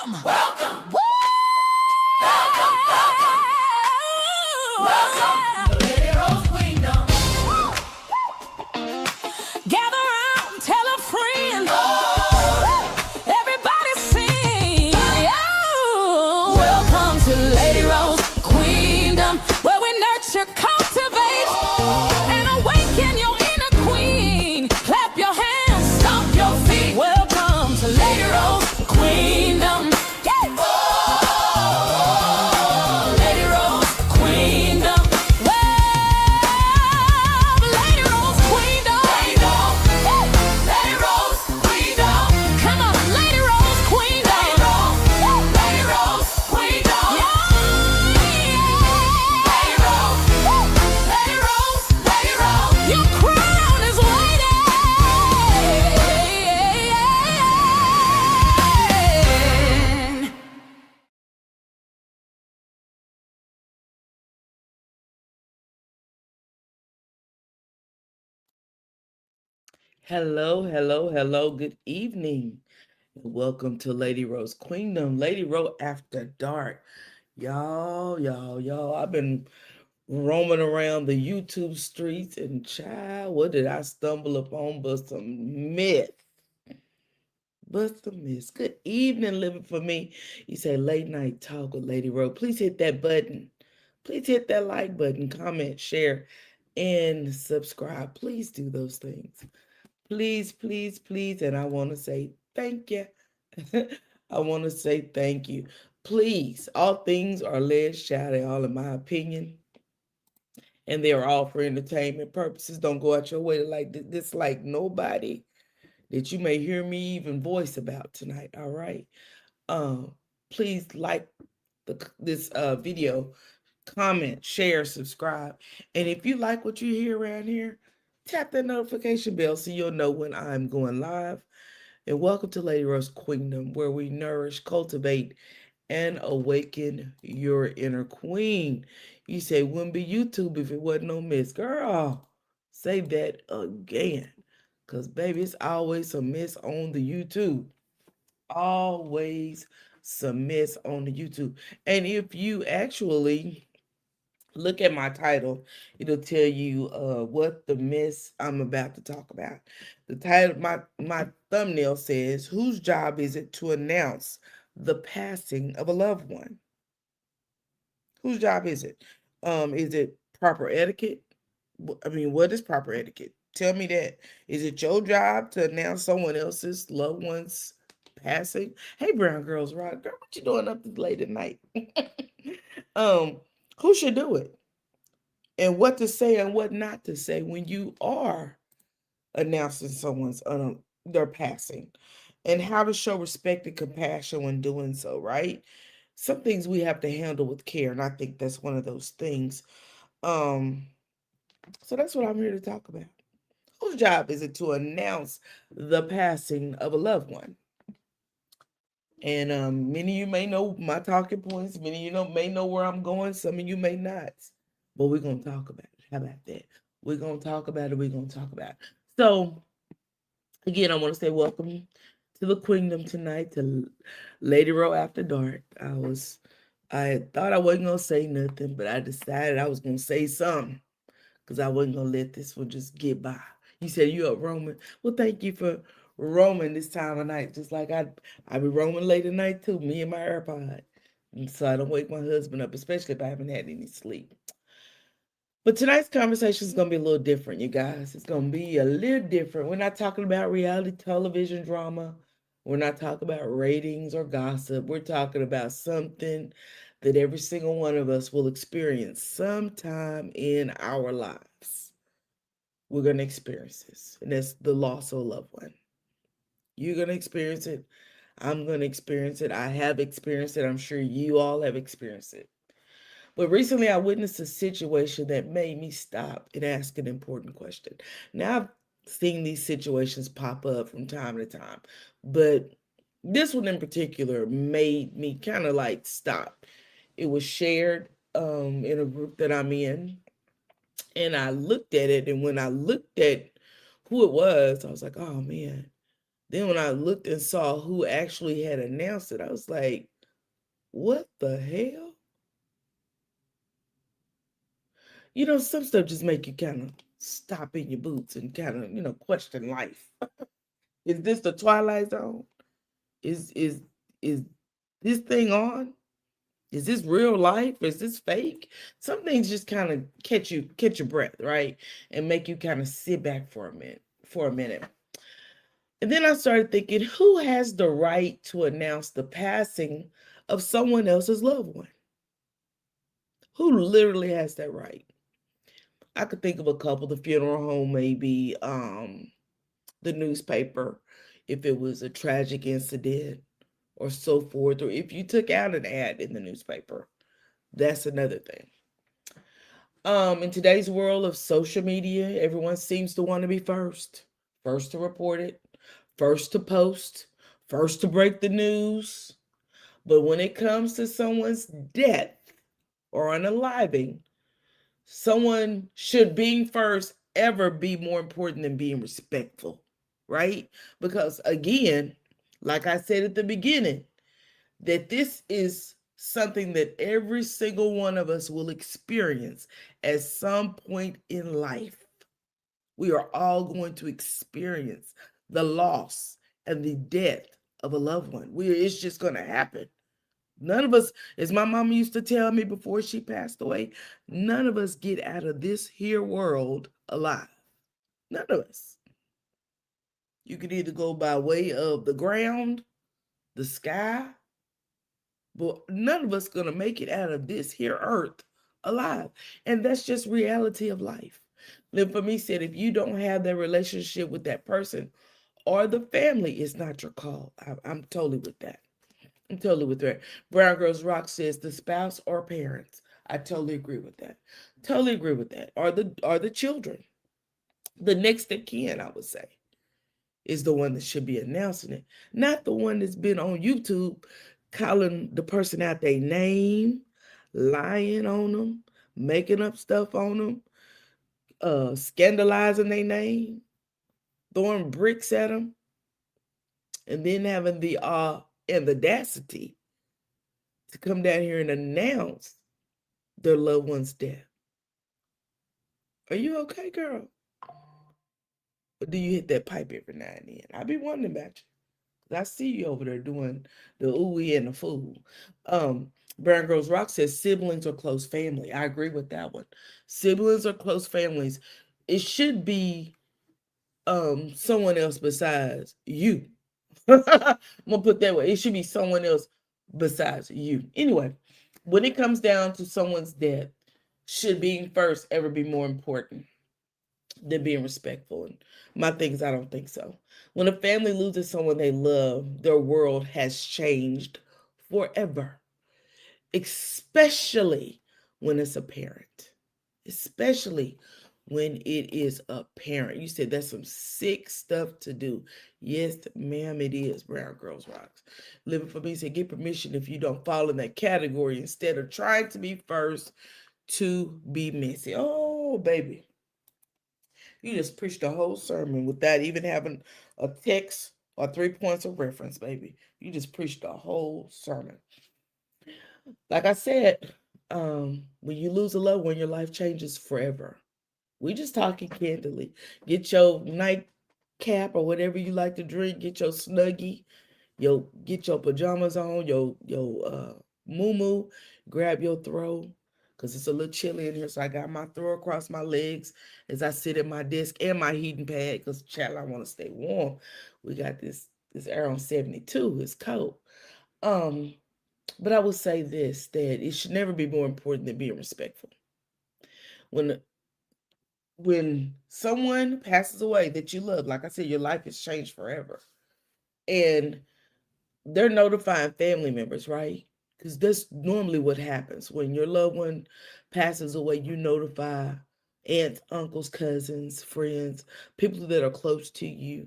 Welcome. Welcome. Woo! Welcome to Lady Rose Queendom. Gather round, tell a friend. Everybody sing. Oh, welcome to Lady Rose Queendom, where we nurture, cultivate, and awaken your inner queen. Clap your hands, stomp your feet. Welcome to Lady Rose Queendom. Lady Rose Queendom. Well, Lady Rose Queendom. Lady Rose Queendom. Come on, Lady Rose Queendom. Lady Rose Queendom. Lady Rose. Lady Rose. Lady Rose. Your crown is waiting. Hello. Good evening. Welcome to Lady Rose Queendom, Lady Rose After Dark. Y'all. I've been roaming around the YouTube streets and child, what did I stumble upon but some myth? But some myths. Good evening, living for me. You say late night talk with Lady Rose. Please hit that button. Please hit that like button, comment, share, and subscribe. Please do those things. Please. And I want to say thank you. I want to say thank you. Please, all things are led, shouted, all in my opinion, and they are all for entertainment purposes. Don't go out your way to like this, like nobody that you may hear me even voice about tonight. All right. Um, please like this video, comment, share, subscribe, and if you like what you hear around here, tap that notification bell so you'll know when I'm going live. And welcome to Lady Rose Queendom, where we nourish, cultivate, and awaken your inner queen. You say, wouldn't be YouTube if it wasn't no Miss Girl. Say that again. Because, baby, it's always a miss on the YouTube. Always some miss on the YouTube. And if you actually look at my title, it'll tell you what the miss I'm about to talk about. The title, my thumbnail says, whose job is it to announce the passing of a loved one? Whose job is it proper etiquette? I mean, what is proper etiquette? Tell me that. Is it your job to announce someone else's loved one's passing? Hey, Brown Girls Rock, girl, what you doing up this late at night? um, who should do it? And what to say and what not to say when you are announcing someone's their passing, and how to show respect and compassion when doing so, right? Some things we have to handle with care, and I think that's one of those things. Um, so that's what I'm here to talk about. Whose job is it to announce the passing of a loved one? And many of you may know my talking points. Many of you may know where I'm going. Some of you may not. But we're gonna talk about it. How about that? We're gonna talk about it. We're gonna talk about it. So again, I want to say welcome to the Queendom tonight, to Lady Row After Dark. I thought I wasn't gonna say nothing, but I decided I was gonna say something because I wasn't gonna let this one just get by. You said you up roaming. Well, thank you for roaming this time of night. Just like I be roaming late at night too, me and my AirPod. And so I don't wake my husband up, especially if I haven't had any sleep. But tonight's conversation is going to be a little different, you guys. It's going to be a little different. We're not talking about reality television drama. We're not talking about ratings or gossip. We're talking about something that every single one of us will experience sometime in our lives. We're going to experience this, and that's the loss of a loved one. You're going to experience it. I'm going to experience it. I have experienced it. I'm sure you all have experienced it. But recently I witnessed a situation that made me stop and ask an important question. Now I've seen these situations pop up from time to time, but this one in particular made me kind of like stop. It was shared in a group that I'm in, and I looked at it, and when I looked at who it was, I was like, oh man, Then when I looked and saw who actually had announced it, I was like, what the hell? You know, some stuff just make you kind of stop in your boots and kind of, question life. Is this the Twilight Zone? Is this thing on? Is this real life? Is this fake? Some things just kind of catch your breath, right? And make you kind of sit back for a minute. And then I started thinking, who has the right to announce the passing of someone else's loved one? Who literally has that right? I could think of a couple, the funeral home, maybe, the newspaper, if it was a tragic incident or so forth, or if you took out an ad in the newspaper. That's another thing. In today's world of social media, everyone seems to want to be first. First to report it, first to post, first to break the news. But when it comes to someone's death or unaliving, someone should being first ever be more important than being respectful, right? Because again, like I said at the beginning, that this is something that every single one of us will experience at some point in life. We are all going to experience the loss and the death of a loved one. It's just going to happen. None of us, as my mama used to tell me before she passed away, none of us get out of this here world alive. None of us. You could either go by way of the ground, the sky, but none of us going to make it out of this here earth alive. And that's just reality of life. Then for me said, if you don't have that relationship with that person or the family, it's not your call. I'm totally with that. I'm totally with that. Brown Girls Rock says the spouse or parents. I totally agree with that. Totally agree with that. Or the children. The next of kin, I would say, is the one that should be announcing it. Not the one that's been on YouTube calling the person out their name, lying on them, making up stuff on them, scandalizing their name, throwing bricks at them, and then having the audacity to come down here and announce their loved one's death. Are you okay, girl? Or do you hit that pipe every now and then? I be wondering about you. I see you over there doing the ooey and the fool. Brown Girls Rock says siblings or close family. I agree with that one. Siblings or close families. It should be someone else besides you. I'm gonna put that way. It should be someone else besides you. Anyway, when it comes down to someone's death, should being first ever be more important than being respectful? And my thing is, I don't think so. When a family loses someone they love, their world has changed forever, especially when it's a parent. Especially when it is a parent. You said that's some sick stuff to do. Yes, ma'am, it is. Brown Girls Rocks. Living for Me said, get permission if you don't fall in that category instead of trying to be first to be messy. Oh, baby. You just preached a whole sermon without even having a text or 3 points of reference, baby. You just preached a whole sermon. Like I said, when you lose a loved one, your life changes forever. We just talking candidly. Get your nightcap or whatever you like to drink. Get your Snuggie. Get your pajamas on. Your muumuu. Grab your throw, because it's a little chilly in here. So I got my throw across my legs as I sit at my desk and my heating pad, because child, I want to stay warm. We got this air on 72. It's cold. But I will say this, that it should never be more important than being respectful. When someone passes away that you love, like I said, your life has changed forever. And they're notifying family members, right? Because that's normally what happens. When your loved one passes away, you notify aunts, uncles, cousins, friends, people that are close to you.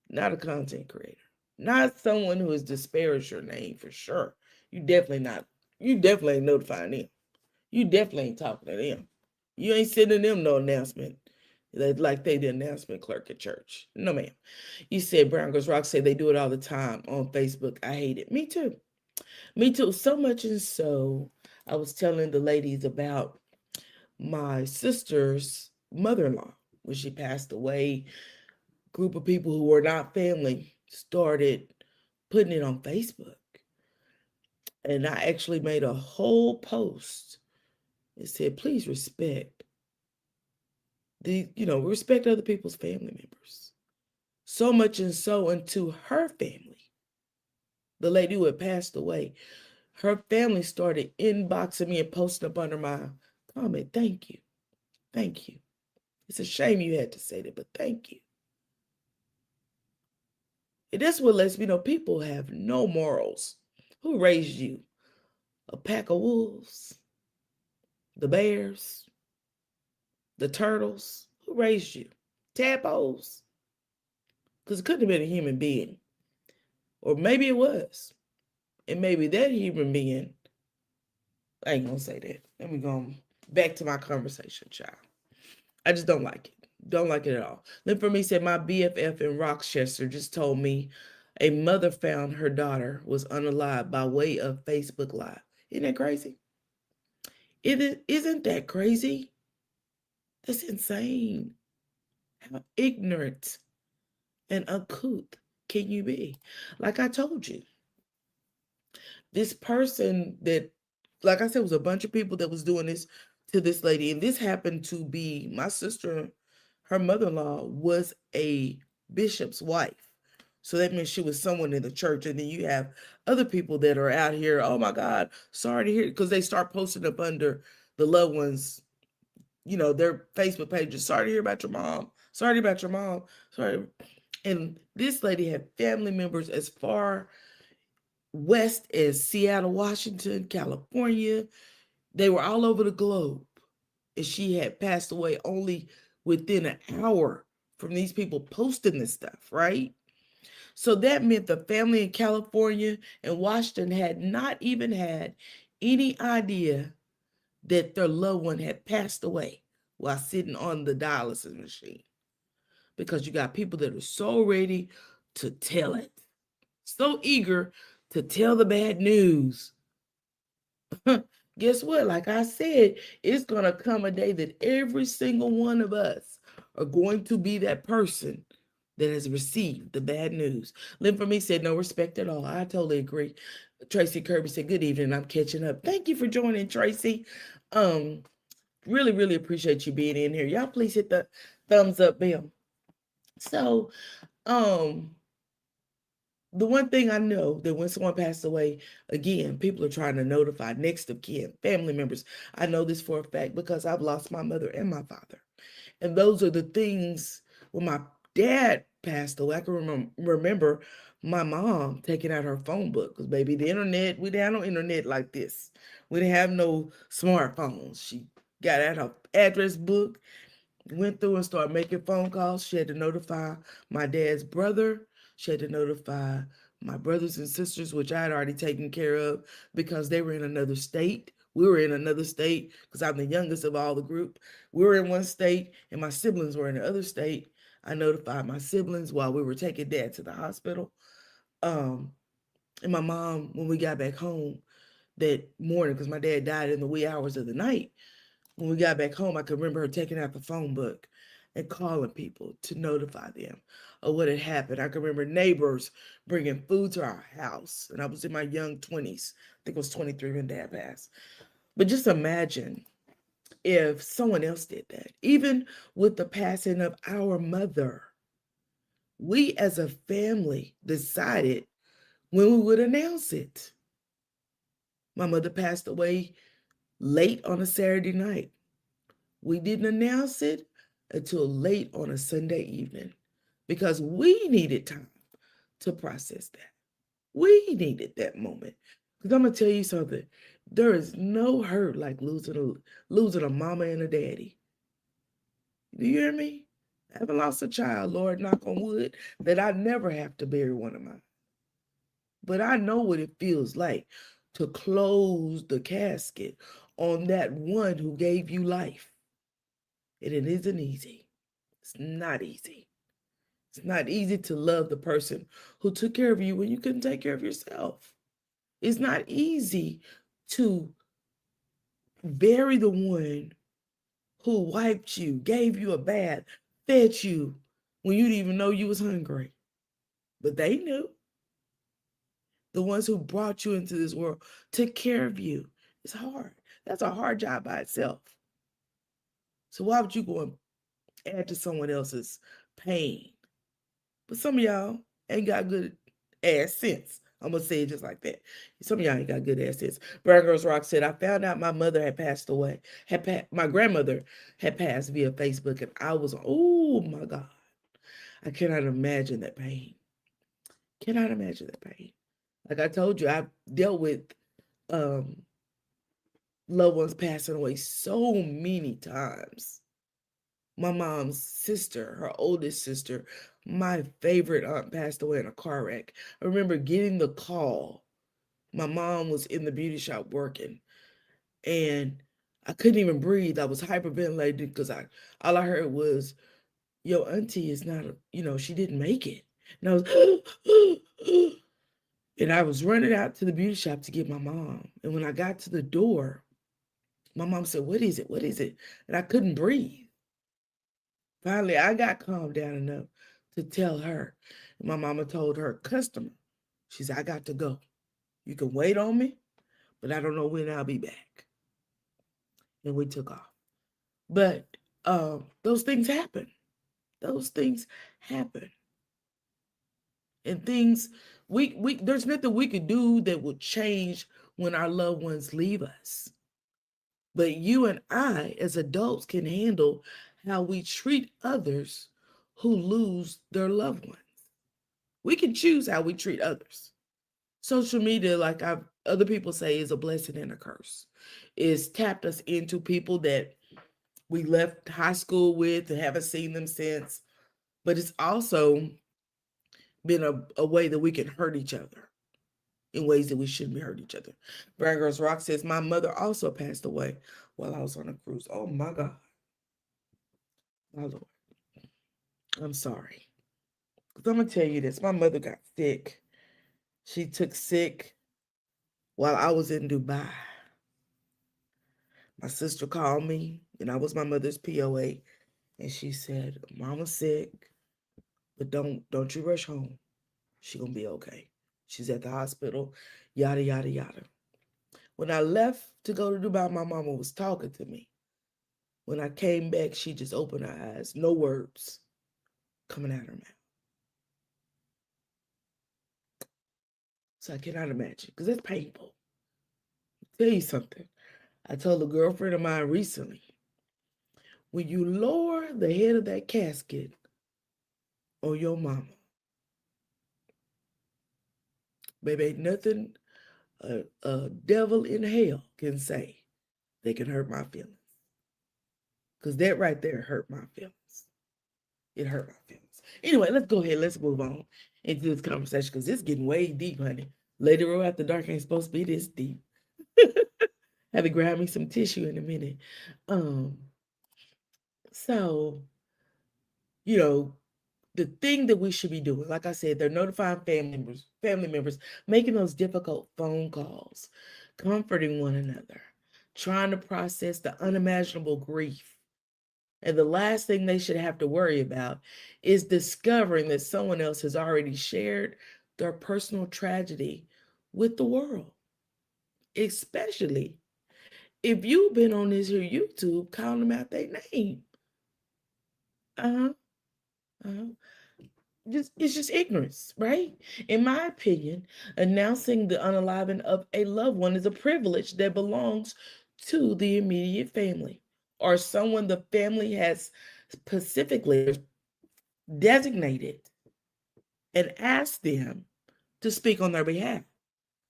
Not a content creator. Not someone who has disparaged your name for sure. You definitely ain't notifying them. You definitely ain't talking to them. You ain't sending them no announcement Like they the announcement clerk at church. No, ma'am. You said Brown Girls Rock say they do it all the time on Facebook. I hate it. Me too. Me too. So much and so I was telling the ladies about my sister's mother-in-law when she passed away. Group of people who were not family started putting it on Facebook. And I actually made a whole post. It said, please respect respect other people's family members. So much and so unto her family, the lady who had passed away, her family started inboxing me and posting up under my comment, thank you. Thank you. It's a shame you had to say that, but thank you. And that's what lets me know people have no morals. Who raised you? A pack of wolves? The bears? The turtles? Who raised you? Tadpoles? Because it couldn't have been a human being. Or maybe it was. And maybe that human being, I ain't gonna say that. Let me go back to my conversation, child. I just don't like it. Don't like it at all. Then for me said, my BFF in Rochester just told me a mother found her daughter was unalive by way of Facebook Live. Isn't that crazy? Isn't that crazy? That's insane. How ignorant and uncouth can you be? Like I told you, this person that, like I said, was a bunch of people that was doing this to this lady. And this happened to be my sister, her mother-in-law was a bishop's wife. So that means she was someone in the church. And then you have other people that are out here, oh my God, sorry to hear, because they start posting up under the loved ones, their Facebook pages. Sorry to hear about your mom. Sorry about your mom. Sorry. And this lady had family members as far west as Seattle, Washington, California. They were all over the globe. And she had passed away only within an hour from these people posting this stuff, right? So that meant the family in California and Washington had not even had any idea that their loved one had passed away while sitting on the dialysis machine. Because you got people that are so ready to tell it, so eager to tell the bad news. Guess what? Like I said, it's going to come a day that every single one of us are going to be that person that has received the bad news. Lynn for me said, no respect at all. I totally agree. Tracy Kirby said, good evening. I'm catching up. Thank you for joining, Tracy. Really, really appreciate you being in here. Y'all please hit the thumbs up bell. So, the one thing I know that when someone passed away, again, people are trying to notify next of kin, family members. I know this for a fact because I've lost my mother and my father. And those are the things when my dad passed away. I can remember my mom taking out her phone book because, baby, the internet, we didn't have no internet like this. We didn't have no smartphones. She got out her address book, went through and started making phone calls. She had to notify my dad's brother. She had to notify my brothers and sisters, which I had already taken care of because they were in another state. We were in another state because I'm the youngest of all the group. We were in one state and my siblings were in the other state. I notified my siblings while we were taking dad to the hospital. And my mom, when we got back home that morning, because my dad died in the wee hours of the night, when we got back home, I could remember her taking out the phone book and calling people to notify them of what had happened. I could remember neighbors bringing food to our house, and I was in my young 20s. I think it was 23 when dad passed. But just imagine if someone else did that. Even with the passing of our mother, we as a family decided when we would announce it. My mother passed away late on a Saturday night. We didn't announce it until late on a Sunday evening because we needed time to process that. We needed that moment. Because I'm going to tell you something. There is no hurt like losing a mama and a daddy. Do you hear me? I haven't lost a child, Lord, knock on wood, that I never have to bury one of mine. But I know what it feels like to close the casket on that one who gave you life. And it isn't easy. It's not easy. It's not easy to love the person who took care of you when you couldn't take care of yourself. It's not easy to bury the one who wiped you, gave you a bath, fed you when you didn't even know you was hungry. But they knew. The ones who brought you into this world took care of you. It's hard. That's a hard job by itself. So why would you go and add to someone else's pain? But some of y'all ain't got good ass sense. I'm gonna say it just like that. Some of y'all ain't got good ass sense. Brown Girls Rock said, I found out my mother had passed away. My grandmother had passed via Facebook, and I was, oh my God. I cannot imagine that pain. Cannot imagine that pain. Like I told you, I've dealt with loved ones passing away so many times. My mom's sister, her oldest sister, my favorite aunt, passed away in a car wreck. I remember getting the call. My mom was in the beauty shop working, and I couldn't even breathe. I was hyperventilating because all I heard was, your auntie is not, she didn't make it. And I was, and I was running out to the beauty shop to get my mom. And when I got to the door, my mom said, what is it? What is it? And I couldn't breathe. Finally, I got calmed down enough to tell her. And my mama told her customer, she said, I got to go. You can wait on me, but I don't know when I'll be back. And we took off. But those things happen. Those things happen. And things, there's nothing we could do that will change when our loved ones leave us. But you and I, as adults, can handle how we treat others who lose their loved ones. We can choose how we treat others. Social media, like other people say, is a blessing and a curse. It's tapped us into people that we left high school with and haven't seen them since. But it's also been a way that we can hurt each other in ways that we shouldn't be hurting each other. Brown Girls Rock says, my mother also passed away while I was on a cruise. Oh my God. My Lord. I'm sorry. Because I'm going to tell you this. My mother got sick. She took sick while I was in Dubai. My sister called me, and I was my mother's POA, and she said, Mama's sick, but don't you rush home. She gonna be okay. She's at the hospital, yada, yada, yada. When I left to go to Dubai, my mama was talking to me. When I came back, she just opened her eyes, no words coming out of her mouth. So I cannot imagine, because that's painful. I'll tell you something. I told a girlfriend of mine recently, when you lower the head of that casket on your mama, baby, ain't nothing a devil in hell can say they can hurt my feelings. Because that right there hurt my feelings. It hurt my feelings. Anyway, let's go ahead. Let's move on into this conversation because it's getting way deep, honey. Lady Row After Dark ain't supposed to be this deep. Have to grab me some tissue in a minute. So, the thing that we should be doing, like I said, they're notifying family members, making those difficult phone calls, comforting one another, trying to process the unimaginable grief. And the last thing they should have to worry about is discovering that someone else has already shared their personal tragedy with the world. Especially if you've been on this here YouTube calling them out their name. It's just ignorance, right? In my opinion, announcing the unaliving of a loved one is a privilege that belongs to the immediate family or someone the family has specifically designated and asked them to speak on their behalf.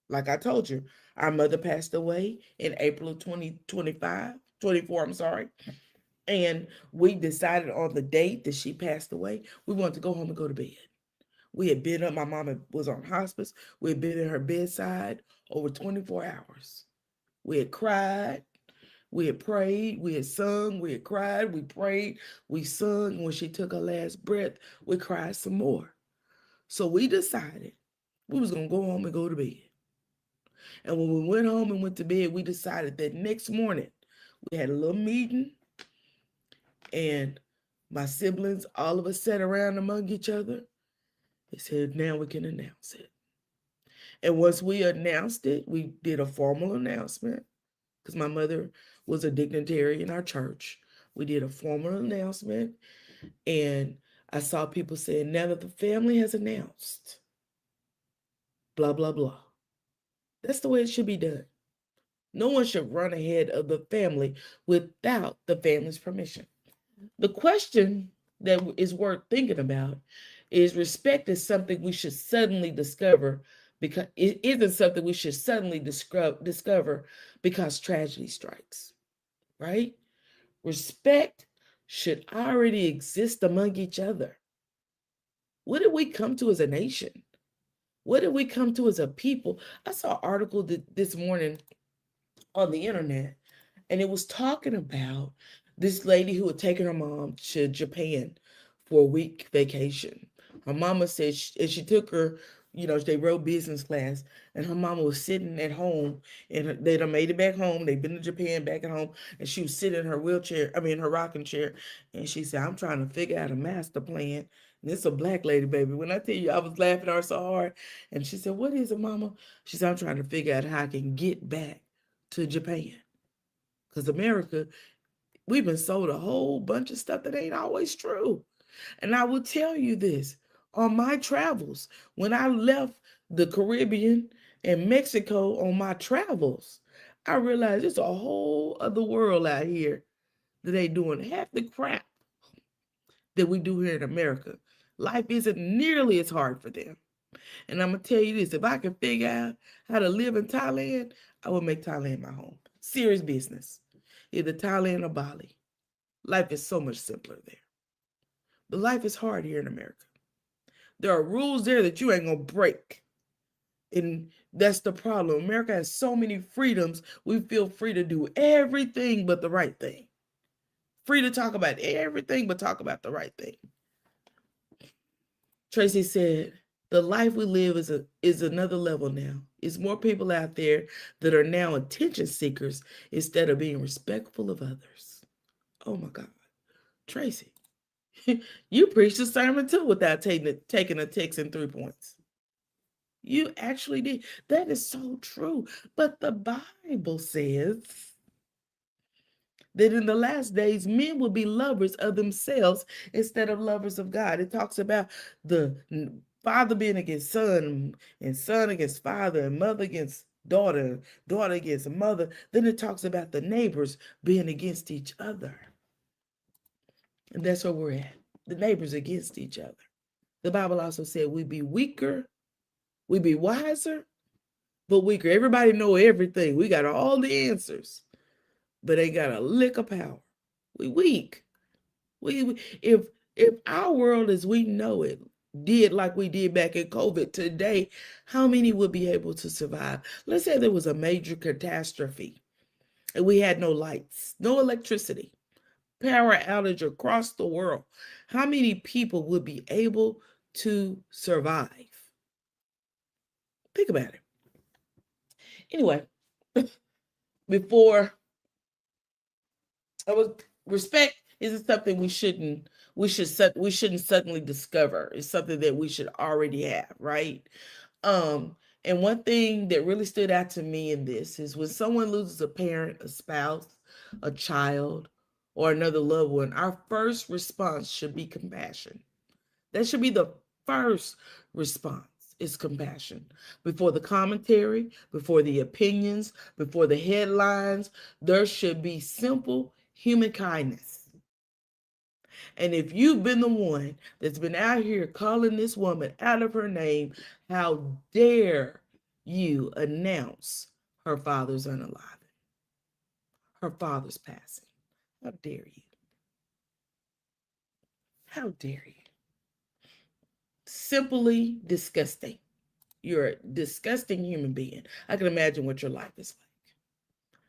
Like I told you, our mother passed away in April of 24, I'm sorry. And we decided on the date that she passed away, we wanted to go home and go to bed. We had been up, my mama was on hospice. We had been in her bedside over 24 hours. We had cried. We had prayed, we had sung, we had cried, we prayed, we sung. When she took her last breath, we cried some more. So we decided we was going to go home and go to bed. And when we went home and went to bed, we decided that next morning we had a little meeting, and my siblings, all of us sat around among each other. They said, now we can announce it. And once we announced it, we did a formal announcement because my mother was a dignitary in our church. We did a formal announcement, and I saw people saying, now that the family has announced, blah, blah, blah. That's the way it should be done. No one should run ahead of the family without the family's permission. The question that is worth thinking about is respect is something we should suddenly discover because it isn't something we should suddenly discover because tragedy strikes, right? Respect should already exist among each other. What did we come to as a nation? What did we come to as a people? I saw an article this morning on the internet, and it was talking about this lady who had taken her mom to Japan for a week vacation. Her mama said, she took her, they rode business class, and her mama was sitting at home, and they done made it back home. They've been to Japan, back at home, and she was sitting in her her rocking chair, and she said, I'm trying to figure out a master plan. And this is a black lady, baby. When I tell you, I was laughing at her so hard, and she said, what is it, mama? She said, I'm trying to figure out how I can get back to Japan. Because America, we've been sold a whole bunch of stuff that ain't always true. And I will tell you this, on my travels, when I left the Caribbean and Mexico on my travels, I realized there's a whole other world out here that ain't doing half the crap that we do here in America. Life isn't nearly as hard for them. And I'm going to tell you this, if I could figure out how to live in Thailand, I would make Thailand my home. Serious business. Either Thailand or Bali. Life is so much simpler there. But life is hard here in America. There are rules there that you ain't going to break. And that's the problem. America has so many freedoms. We feel free to do everything but the right thing. Free to talk about everything but talk about the right thing. Tracy said, the life we live is another level now. It's more people out there that are now attention seekers instead of being respectful of others. Oh my God. Tracy, you preached a sermon too without taking a text in 3 points. You actually did. That is so true. But the Bible says that in the last days, men will be lovers of themselves instead of lovers of God. It talks about the father being against son, and son against father, and mother against daughter, daughter against mother. Then it talks about the neighbors being against each other. And that's where we're at. The neighbors against each other. The Bible also said we be weaker, we be wiser, but weaker. Everybody know everything. We got all the answers, but ain't got a lick of power. We weak. If our world as we know it did like we did back in COVID today, how many would be able to survive? Let's say there was a major catastrophe and we had no lights, no electricity, power outage across the world. How many people would be able to survive? Think about it. Anyway, before respect isn't something we shouldn't suddenly discover. It's something that we should already have, right? And one thing that really stood out to me in this is when someone loses a parent, a spouse, a child, or another loved one, our first response should be compassion. That should be the first response. Is compassion. Before the commentary, before the opinions, before the headlines, there should be simple human kindness. And if you've been the one that's been out here calling this woman out of her name, how dare you announce her father's unaliving, her father's passing? How dare you? How dare you? Simply disgusting. You're a disgusting human being. I can imagine what your life is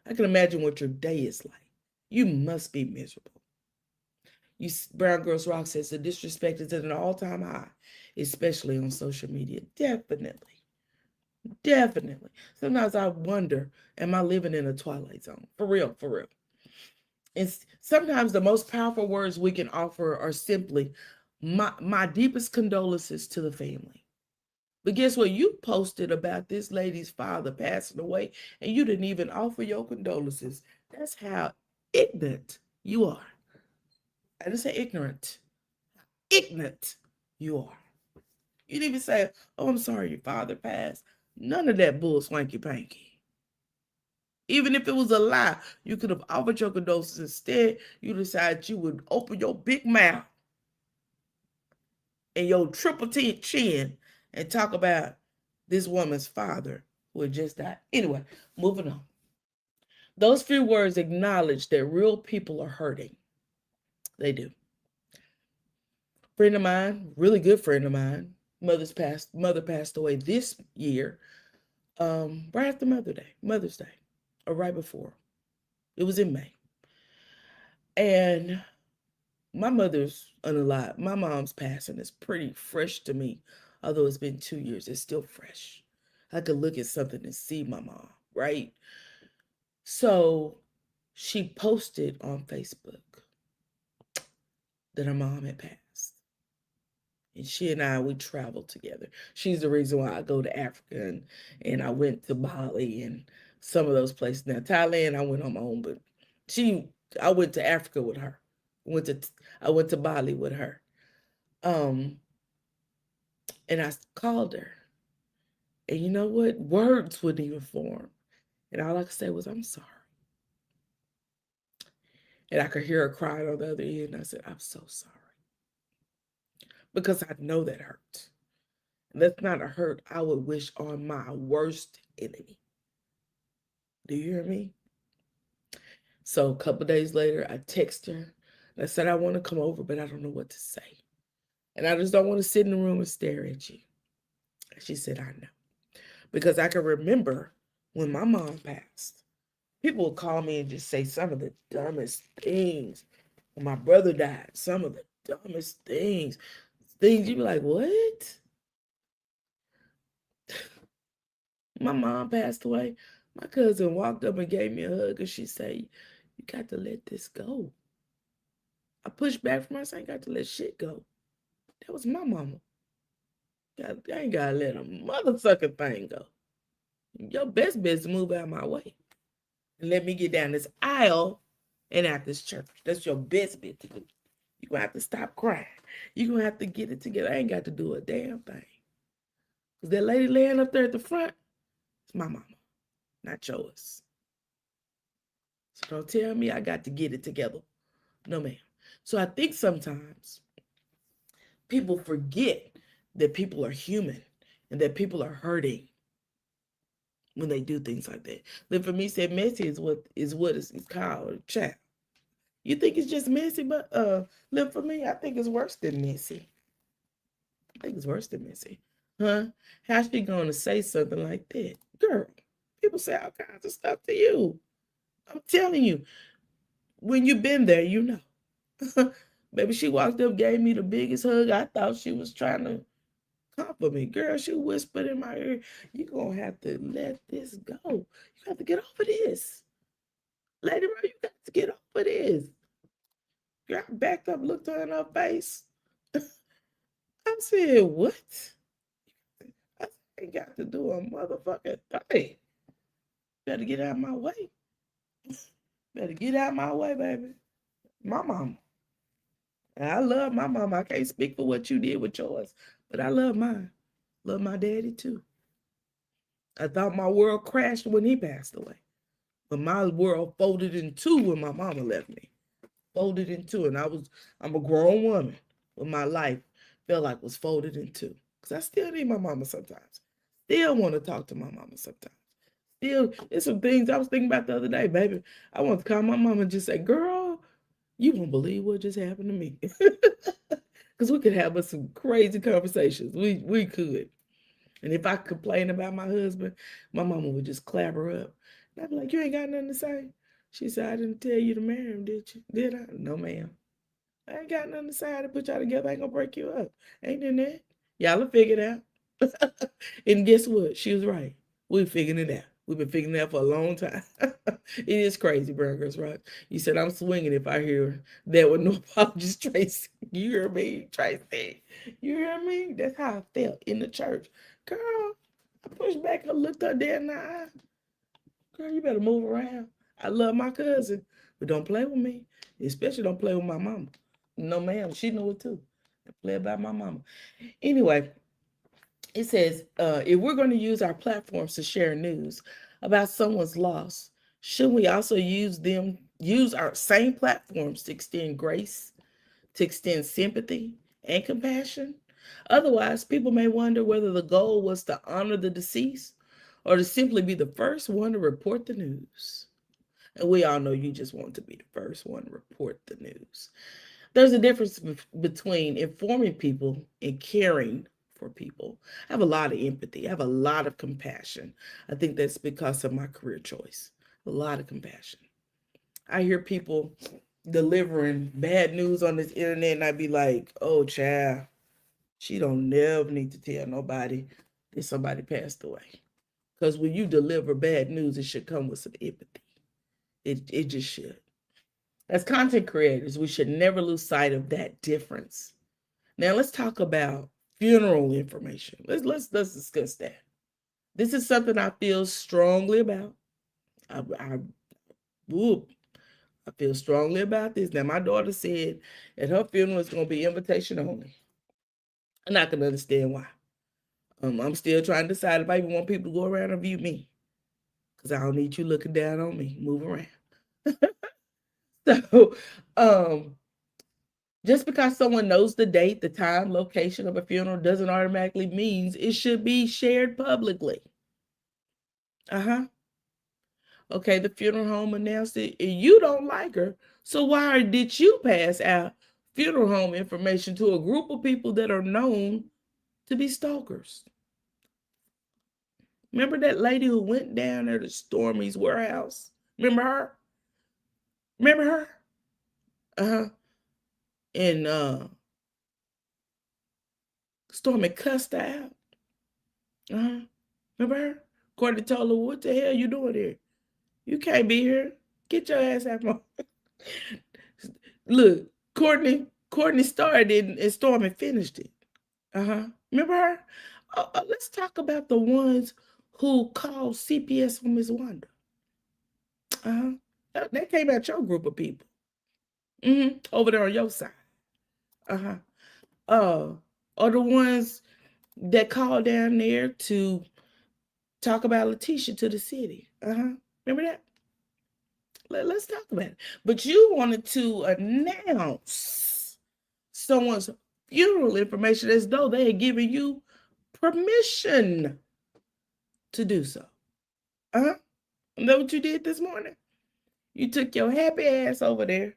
like. I can imagine what your day is like. You must be miserable. Brown Girls Rock says the disrespect is at an all-time high, especially on social media. Definitely. Definitely. Sometimes I wonder, am I living in a twilight zone? For real, for real. And sometimes the most powerful words we can offer are simply, my deepest condolences to the family. But guess what? You posted about this lady's father passing away, and you didn't even offer your condolences. That's how ignorant you are. I didn't say ignorant. Ignorant you are. You didn't even say, oh, I'm sorry your father passed. None of that bull swanky panky. Even if it was a lie, you could have offered your condolences. Instead, you decided you would open your big mouth and your triple chin and talk about this woman's father who had just died. Anyway, moving on. Those few words acknowledge that real people are hurting. They do. Friend of mine, really good friend of mine, mother passed away this year, right after Mother's Day, or right before. It was in May. And my mother's unalive. My mom's passing is pretty fresh to me, although it's been 2 years. It's still fresh. I could look at something and see my mom, right? So she posted on Facebook that her mom had passed. And she and I, we traveled together. She's the reason why I go to Africa, and I went to Bali and some of those places. Now, Thailand, I went on my own, but I went to Africa with her. I went to Bali with her. And I called her. And you know what? Words wouldn't even form. And all I could say was, I'm sorry. And I could hear her crying on the other end. I said, I'm so sorry. Because I know that hurt. And that's not a hurt I would wish on my worst enemy. Do you hear me? So a couple of days later, I texted her. And I said, I want to come over, but I don't know what to say. And I just don't want to sit in the room and stare at you. And she said, I know. Because I can remember when my mom passed, people would call me and just say some of the dumbest things. When my brother died, some of the dumbest things. Things you'd be like, what? My mom passed away. My cousin walked up and gave me a hug, and she said, you got to let this go. I pushed back from her, saying, I got to let shit go. That was my mama. I ain't got to let a motherfucking thing go. Your best bet is to move out of my way. And let me get down this aisle and at this church. That's your best bet to do. You're going to have to stop crying. You're going to have to get it together. I ain't got to do a damn thing. Because that lady laying up there at the front, it's my mama, not yours. So don't tell me I got to get it together. No, ma'am. So I think sometimes people forget that people are human and that people are hurting when they do things like that. Then for me, said messy is what it's called a child. You think it's just messy, but look, for me, I think it's worse than messy. I think it's worse than messy. Huh? How's she gonna say something like that? Girl, people say all kinds of stuff to you. I'm telling you, when you've been there, you know. Baby, she walked up, gave me the biggest hug. I thought she was trying to comfort me. Girl, she whispered in my ear, you're gonna have to let this go. You have to get over this. Lady Ro, you got to get over this. Girl, I backed up, looked her in her face. I said, what? I ain't got to do a motherfucking thing. Better get out of my way. Better get out of my way, baby. My mama. And I love my mama. I can't speak for what you did with yours, but I love mine. Love my daddy too. I thought my world crashed when he passed away. But my world folded in two when my mama left me. Folded in two. And I'm a grown woman, but my life felt like was folded in two. Because I still need my mama sometimes. Still want to talk to my mama sometimes. Still, there's some things I was thinking about the other day, baby. I want to call my mama and just say, girl, you won't believe what just happened to me. Because we could have some crazy conversations. We could. And if I complain about my husband, my mama would just clap her up. I'd be like, you ain't got nothing to say. She said, I didn't tell you to marry him, did you? Did I? No, ma'am. I ain't got nothing to say. I done put y'all together. I ain't gonna break you up. Ain't in that. Y'all will figure it out. And guess what? She was right. We figuring it out. We've been figuring it out for a long time. It is crazy, Brown Girls Rock. You said I'm swinging if I hear that with no apologies, Tracy. You hear me, Tracy? You hear me? That's how I felt in the church. Girl, I pushed back and looked her dead in the eye. Girl, you better move around. I love my cousin, but don't play with me. Especially don't play with my mama. No, ma'am. She knew it too. I play about my mama. Anyway, it says, if we're going to use our platforms to share news about someone's loss, shouldn't we also use our same platforms to extend grace, to extend sympathy and compassion? Otherwise, people may wonder whether the goal was to honor the deceased or to simply be the first one to report the news. And we all know you just want to be the first one to report the news. There's a difference between informing people and caring for people. I have a lot of empathy. I have a lot of compassion. I think that's because of my career choice. A lot of compassion. I hear people delivering bad news on this internet, and I'd be like, oh, child, she don't never need to tell nobody that somebody passed away. Because when you deliver bad news, it should come with some empathy. It just should. As content creators, we should never lose sight of that difference. Now let's talk about funeral information. Let's discuss that. This is something I feel strongly about. I feel strongly about this. Now my daughter said at her funeral it's going to be invitation only. I'm not going to understand why. I'm still trying to decide if I even want people to go around and view me, because I don't need you looking down on me. Move around. So, just because someone knows the date, the time, location of a funeral doesn't automatically mean it should be shared publicly. Okay, the funeral home announced it, and you don't like her. So why did you pass out funeral home information to a group of people that are known to be stalkers? Remember that lady who went down there to Stormy's warehouse? Remember her? And Stormy cussed her out. Remember her? Courtney told her, what the hell you doing here? You can't be here. Get your ass out of my... Look, Courtney started it and Stormy finished it. Remember her? Let's talk about the ones who called CPS on Miss Wanda. That came out your group of people. Over there on your side. Or the ones that called down there to talk about Letitia to the city. Remember that? Let's talk about it. But you wanted to announce someone's funeral information as though they had given you permission to do so. Isn't that what you did this morning? You took your happy ass over there,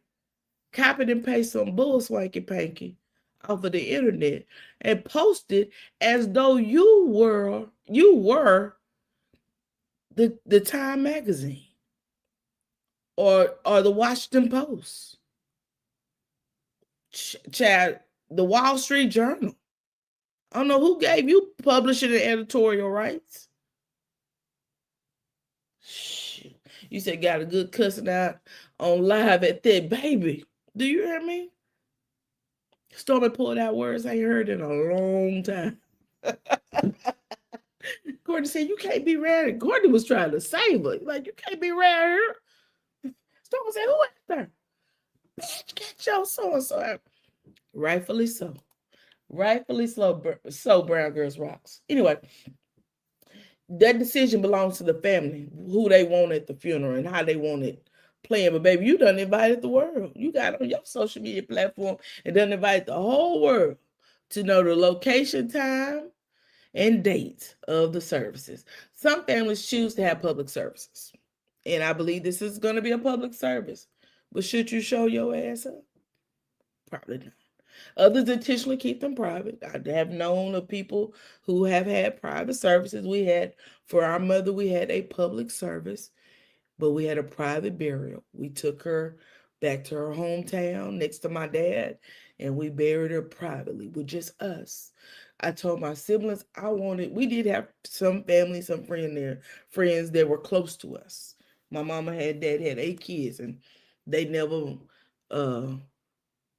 copied and pasted some bull swanky panky off of the internet and posted as though you were the Time magazine or the Washington Post, Chad, the Wall Street Journal. I don't know who gave you publishing and editorial rights. Shit. You said got a good cussing out on live at that, baby. Do you hear me? Stormy pulled out words I ain't heard in a long time. Courtney said, you can't be around. Courtney was trying to save her. Like, you can't be around here. Stormy said, who is there? Bitch, get your so-and-so out. Rightfully so. Rightfully so, Brown Girls Rocks. Anyway, that decision belongs to the family, who they want at the funeral and how they want it playing. But baby, you done invited the world. You got on your social media platform and done invite the whole world to know the location, time, and date of the services. Some families choose to have public services. And I believe this is going to be a public service. But should you show your ass up? Probably not. Others intentionally keep them private. I have known of people who have had private services. For our mother, we had a public service. but we had a private burial. We took her back to her hometown next to my dad, and we buried her privately with just us. I told my siblings we did have some family, some friends that were close to us. My mama and dad had 8 kids, and they never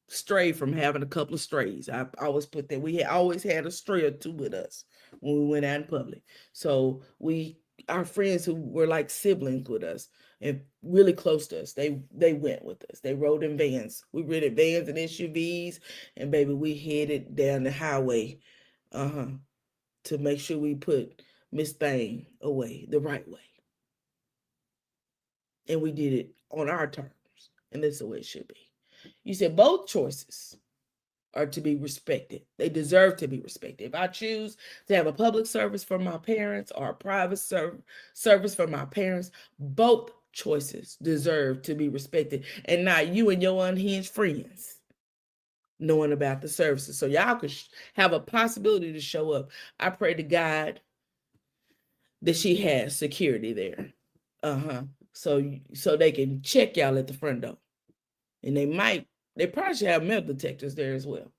strayed from having a couple of strays. I always put that we always had a stray or two with us when we went out in public. So our friends who were like siblings with us and really close to us, they went with us. They rode in vans. We rode in vans and SUVs, and baby, we headed down the highway, to make sure we put Miss Thing away the right way. And we did it on our terms, and that's the way it should be. You said both choices are to be respected. They deserve to be respected. If I choose to have a public service for my parents or a private service for my parents, both choices deserve to be respected, and not you and your unhinged friends knowing about the services. So y'all could have a possibility to show up. I pray to God that she has security there. So they can check y'all at the front door. And they probably should have metal detectors there as well.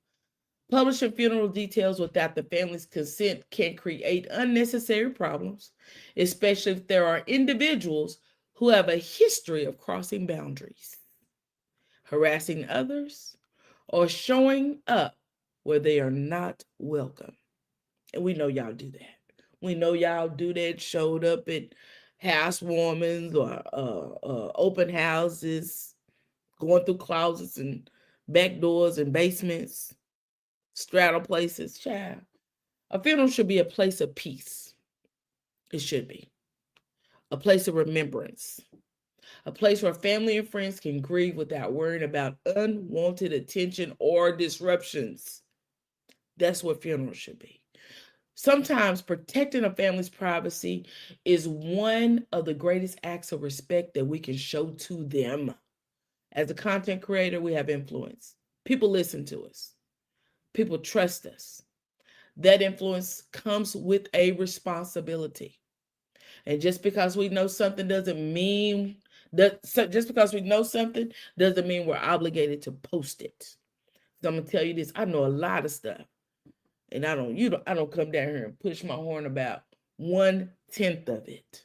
Publishing funeral details without the family's consent can create unnecessary problems, especially if there are individuals who have a history of crossing boundaries, harassing others, or showing up where they are not welcome. And we know y'all do that. We know y'all do that, showed up at housewarmings or open houses, going through closets and back doors and basements, straddle places. Child, a funeral should be a place of peace. It should be a place of remembrance, a place where family and friends can grieve without worrying about unwanted attention or disruptions. That's what funerals should be. Sometimes protecting a family's privacy is one of the greatest acts of respect that we can show to them. As a content creator, we have influence. People listen to us. People trust us. That influence comes with a responsibility. And just because we know something doesn't mean we're obligated to post it. So I'm gonna tell you this: I know a lot of stuff, and I don't come down here and push my horn about 1/10 of it.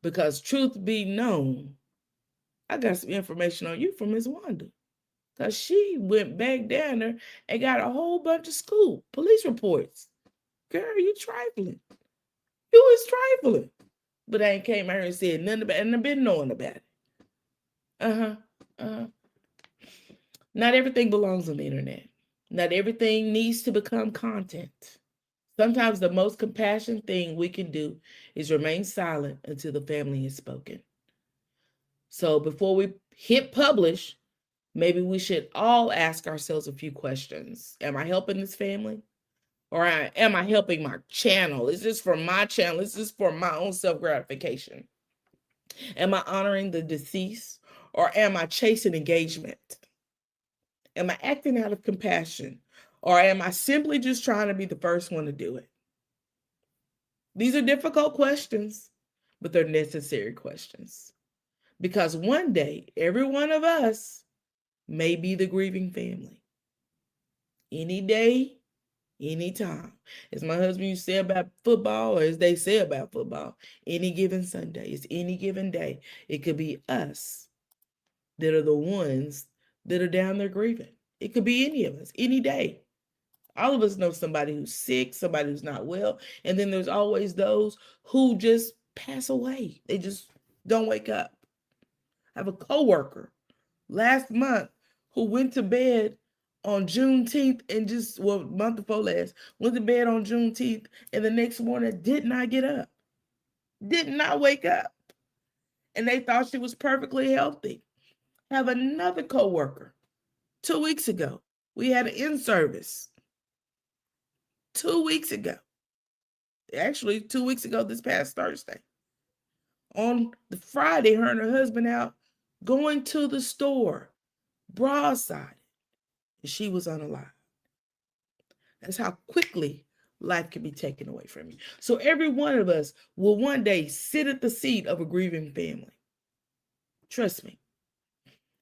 Because truth be known, I got some information on you from Miss Wanda. Because she went back down there and got a whole bunch of police reports. Girl, you trifling. You was trifling. But I ain't came out here and said nothing about it, and I've been knowing about it. Not everything belongs on the internet. Not everything needs to become content. Sometimes the most compassionate thing we can do is remain silent until the family has spoken. So before we hit publish, maybe we should all ask ourselves a few questions. Am I helping this family? Or am I helping my channel? Is this for my channel? Is this for my own self-gratification? Am I honoring the deceased? Or am I chasing engagement? Am I acting out of compassion? Or am I simply just trying to be the first one to do it? These are difficult questions, but they're necessary questions. Because one day, every one of us may be the grieving family. Any day, anytime. As my husband used to say about football, or as they say about football, any given Sunday, it's any given day. It could be us that are the ones that are down there grieving. It could be any of us, any day. All of us know somebody who's sick, somebody who's not well, and then there's always those who just pass away. They just don't wake up. I have a coworker last month who went to bed on Juneteenth and month before last, went to bed on Juneteenth, and the next morning did not get up, did not wake up. And they thought she was perfectly healthy. I have another coworker. 2 weeks ago, we had an in-service. 2 weeks ago. Actually, 2 weeks ago, this past Thursday. On the Friday, her and her husband out going to the store, broadside. She was unalive. That's how quickly life can be taken away from you. So every one of us will one day sit at the seat of a grieving family. Trust me.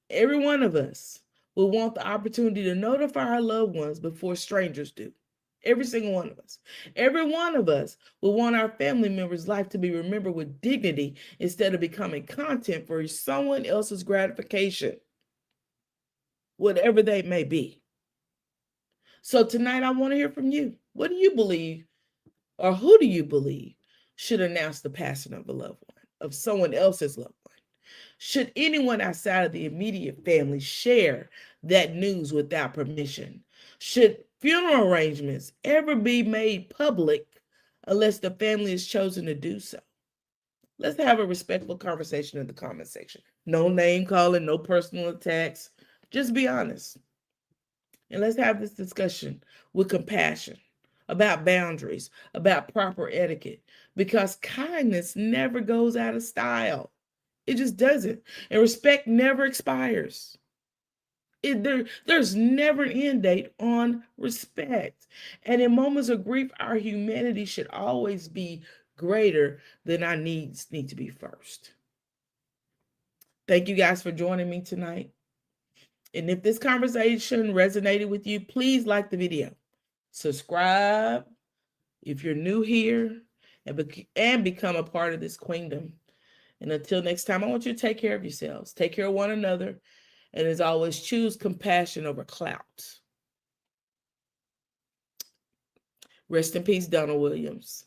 Every one of us will want the opportunity to notify our loved ones before strangers do. Every single one of us. Every one of us will want our family members' life to be remembered with dignity instead of becoming content for someone else's gratification, whatever they may be. So tonight I want to hear from you. What do you believe, or who do you believe should announce the passing of a loved one, of someone else's loved one? Should anyone outside of the immediate family share that news without permission? Should funeral arrangements ever be made public unless the family has chosen to do so? Let's have a respectful conversation in the comment section. No name calling, no personal attacks. Just be honest. And let's have this discussion with compassion about boundaries, about proper etiquette, because kindness never goes out of style. It just doesn't. And respect never expires. There's never an end date on respect. And in moments of grief, our humanity should always be greater than our needs need to be first. Thank you guys for joining me tonight. And if this conversation resonated with you, please like the video. Subscribe if you're new here, and become a part of this queendom. And until next time, I want you to take care of yourselves. Take care of one another. And as always, choose compassion over clout. Rest in peace, Donald Williams.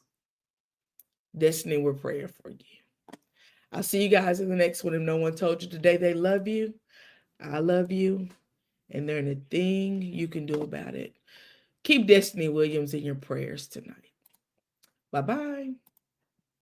Destiny, we're praying for you. I'll see you guys in the next one. If no one told you today they love you, I love you. And there ain't a thing you can do about it. Keep Destiny Williams in your prayers tonight. Bye-bye.